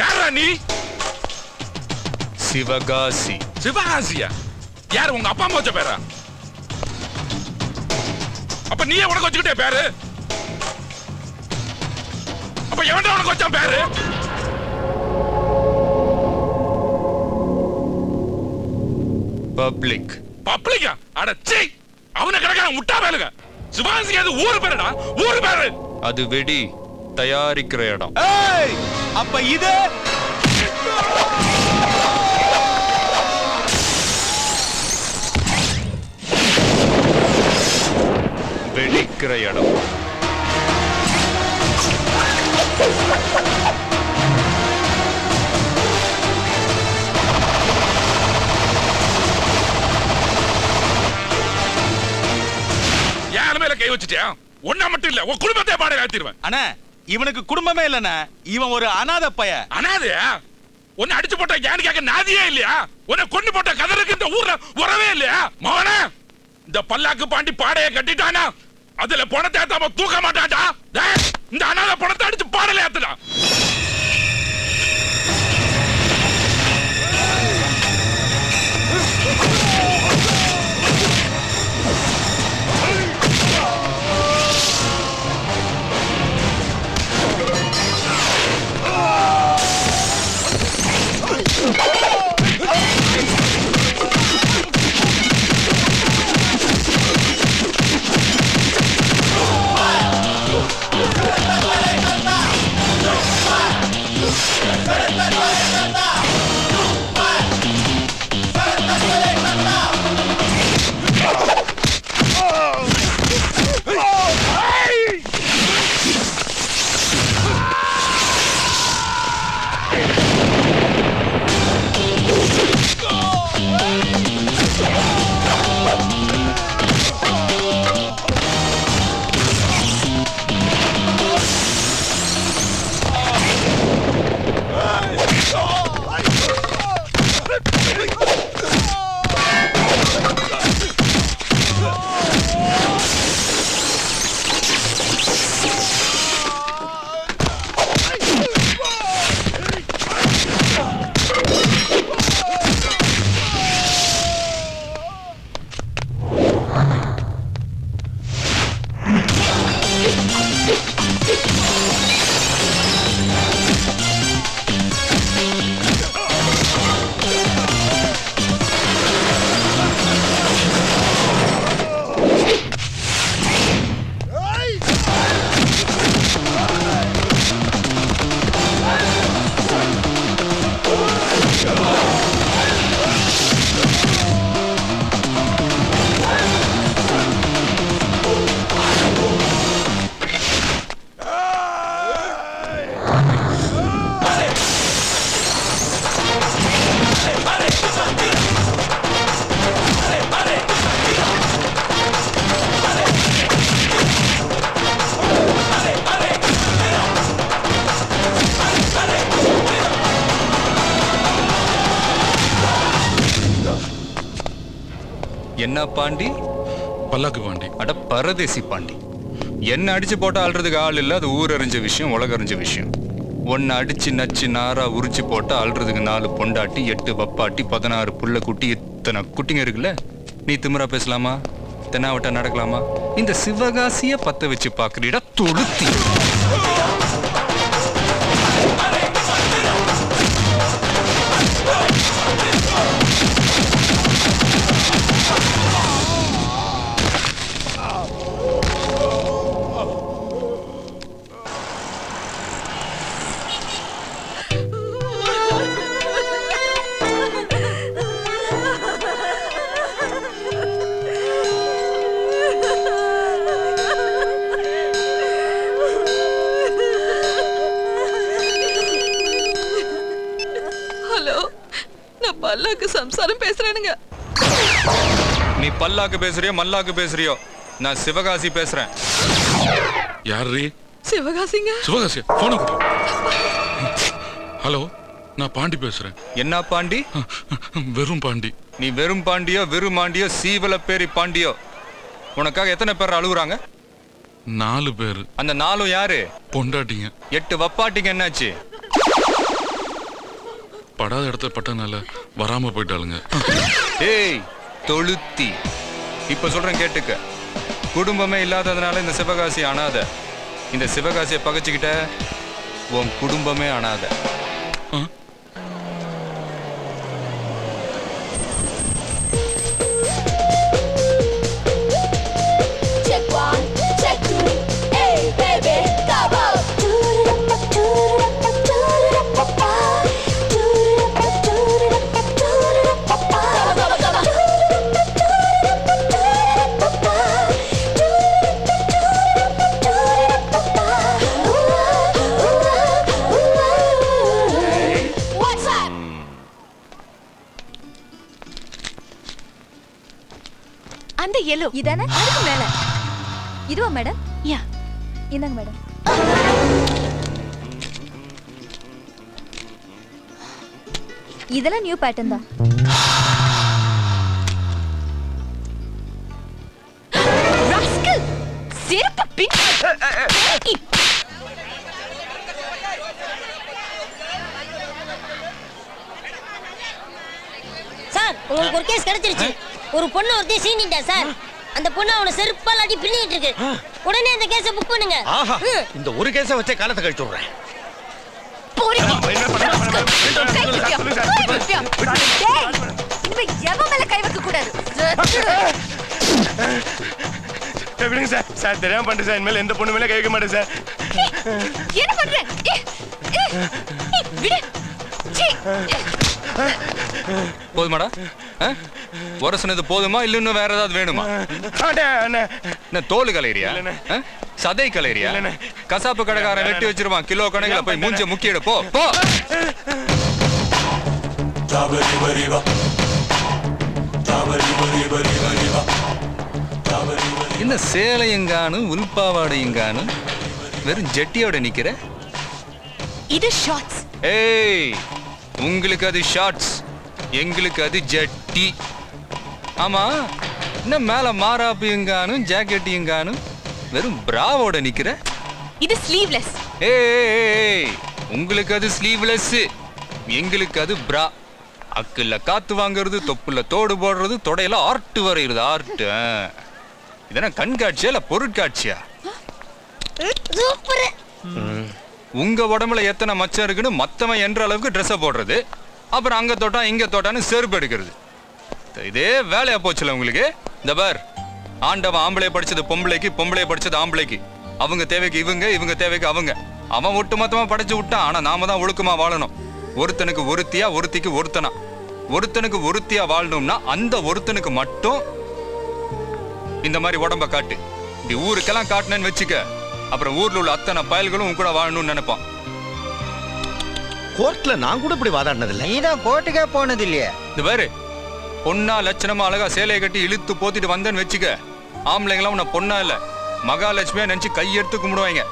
யாரா நீ? சிவகாசி. சிவகாசியா? யாரு உங்க அப்பா அம்மா வச்ச பேரா? அப்ப நீயே உனக்கு வச்சுக்கிட்டே பேரு? அப்ப எவன்டா உனக்கு வச்ச பேரு? பப்ளிக். பப்ளிக்கா? அட சீ, அவன கடக்கான முட்டா வேலுங்க. சிவகாசி அது ஊர் பேருடா, ஊர் பேரு. அது வெடி தயாரிக்கிற இடம். ஏய், அப்ப இது வெடிக்கிற இடம். யாரு மேல கை வச்சுட்டியா? ஒன்னா மட்டும் இல்ல, உன் குடும்பத்தை பாட காத்திடுவேன். அண்ணா, இவனுக்கு குடும்பமே இல்லண்ணா. இவன் ஒரு அனாதை பைய. அனாதையா? உன்னை அடிச்சு போட்ட ஏன்னு கேட்க நாதியே இல்லையா? உன்னை கொண்டு போட்ட கதருக்கு இந்த ஊர்ல உறவே இல்லையா? மகனே, இந்த பல்லாக்கு பாண்டி பாடைய கட்டிட்டானா அதுல பணத்தை ஏத்தாம தூக்க மாட்டாடா. இந்த அனாதை பணத்தை அடிச்சு பாடல ஏத்துடா. என்ன பாண்டி? பல்லாக்கு பாண்டி. அட பரதேசி பாண்டி. என்ன அடிச்சு போட்டா அல்றதுக்கு ஆள் இல்ல. அது ஊர் அறிஞ்ச விஷயம், உலக அறிஞ்ச விஷயம். ஒன்னு அடிச்சு நச்சு நாரா உரிச்சு போட்டா அல்றதுக்கு 4 பொண்டாட்டி, 8 பப்பாட்டி, 16 புள்ள குட்டி, இத்தனை குட்டிங்க இருக்குல்ல. நீ திமிரா பேசலாமா? தென்னாவட்டா நடக்கலாமா? இந்த சிவகாசிய பத்த வச்சு பாக்குறீடா தொழுத்தி. பல்லாக்கு சம்சாரம் பேசுறேனுங்க. நீ பல்லாக்கு பேசுறியோ மல்லாக்கு பேசுறியோ, நான் சிவகாசி பேசுறேன். யாரு? சிவகாசிங்க. சிவகாசி போன் கொடு. ஹலோ, நான் பாண்டி பேசுறேன். என்ன பாண்டி? வெறும் பாண்டி. நீ வெறும் பாண்டியோ வெறும் மாண்டியோ சீவல பேரி பாண்டியோ, உனக்காக எத்தனை பேர் அழுகுறாங்க? 4 பேரு. அந்த 4 யாரு? பொண்டாட்டிங்க. 8 வப்பாட்டிங்க என்னாச்சு? படாத இடத்துல பட்டனால வராம போயிட்டாளுங்க. ஏய் தொழுத்தி, இப்ப சொல்றேன் கேட்டுக்க. குடும்பமே இல்லாததுனால இந்த சிவகாசி அனாதை. இந்த சிவகாசியை பகைச்சுக்கிட்ட உன் குடும்பமே அனாதை. அந்த yellow இதானே? அதுக்கு மேல இதுவா மேடம்? யா இந்தாங்க மேடம். இதெல்லாம் நியூ பேட்டர்ன் தான். ராஸ்கல் செருப்பு பின். சார் உங்களுக்கு ஒரு கேஸ் கிடைச்சிருச்சு. ஒரு பொண்ணு ஒருத்தி சீனிட்டா சார். அந்த பொண்ணு அவனை செருப்பால் அடி பின்னிட்டு இருக்கு. உடனே அந்த கேஸை புக் பண்ணுங்க. ஆஹா, இந்த ஒரு கேஸை வச்சே காலத்தை கழிச்சு விடுறேன். கை வைக்க கூடாது. எப்படிங்க சார்? சார் தெரியாம பண்ணிட்டு சார். இனிமேல் எந்த பொண்ணு மேல கை வைக்க மாட்டேன் சார். என்ன பண்ற? விடு. போதுமாடா? உரசுனது போதுமா இல்ல இன்னும் வேற ஏதாவது வேணுமா? என்ன தோல் கலையறியா? சதை கலையறியா? கசாப்பு கடைக்காரன் வெட்டி வச்சிருவான் கிலோ கணக்குல. போய் மூஞ்ச முக்கிடு. போ போ. என்ன சேலையங்கானும் உள்பாவாடையங்கானும் வெறும் ஜெட்டியோட நிக்கிற? இது ஷார்ட்ஸ். ஏய், உங்களுக்கு அது ஷார்ட்ஸ், எங்களுக்கு அது ஜட்டி. ஆமா, என்ன மேல மாராப்பியங்கானும் ஜாக்கெட்டியங்கானும் வெறும் பிராவோட நிக்கிற? இது ஸ்லீவ்லெஸ். ஏய், உங்களுக்கு அது ஸ்லீவ்லெஸ், எங்களுக்கு அது பிரா. அக்குல காத்து வாங்குறது, தொப்புல தோடு போடுறது, தொடையில ஆர்ட் வரைகிறது. ஆர்ட் இதென்ன கண்காட்சியா இல்ல பொருட்காட்சியா? சூப்பர். உங்க உடம்புல எத்தனை மச்சம் இருக்குன்னு மத்தவன் என்ற அளவுக்கு ட்ரெஸ்ஸை போடுறது, அப்புறம் அங்க தொட்டா இங்க தொட்டான்னு செருப்பு எடுக்கிறது. இதே வேலையா போச்சுல உங்களுக்கு. இந்த பார், ஆண்டவன் ஆம்பளைய படிச்சது பொம்பளைக்கு, பொம்பளைய படிச்சது ஆம்பளைக்கு. அவங்க தேவைக்கு இவங்க, இவங்க தேவைக்கு அவங்க. அவன் ஒட்டு மொத்தமா படைச்சு விட்டான். ஆனா நாம தான் ஒழுக்கமா வாழணும். ஒருத்தனுக்கு ஒருத்தியா, ஒருத்திக்கு ஒருத்தனா. ஒருத்தனுக்கு ஒருத்தியா வாழணும்னா அந்த ஒருத்தனுக்கு மட்டும் இந்த மாதிரி உடம்ப காட்டு. இப்படி ஊருக்கெல்லாம் காட்டினேன்னு வச்சுக்க, அப்புறம் ஊர்ல உள்ள அத்தனை பயல்களும் உன் கூட வாழணும்னு நினைப்பான். கோர்ட்ல நான் கூட இப்படி வாதாடினது இல்ல. நீதான் கோர்ட்டுக்கே போனது இல்லையே. இது வேறு பொண்ணா லட்சணமா அழகா சேலையை கட்டி இழுத்து போத்திட்டு வந்தேன்னு வச்சுக்க, ஆம்பளைங்களாம் உன்னை பொண்ணா இல்ல மகாலட்சுமியா நினைச்சு கையெடுத்து கும்பிடுவாங்க.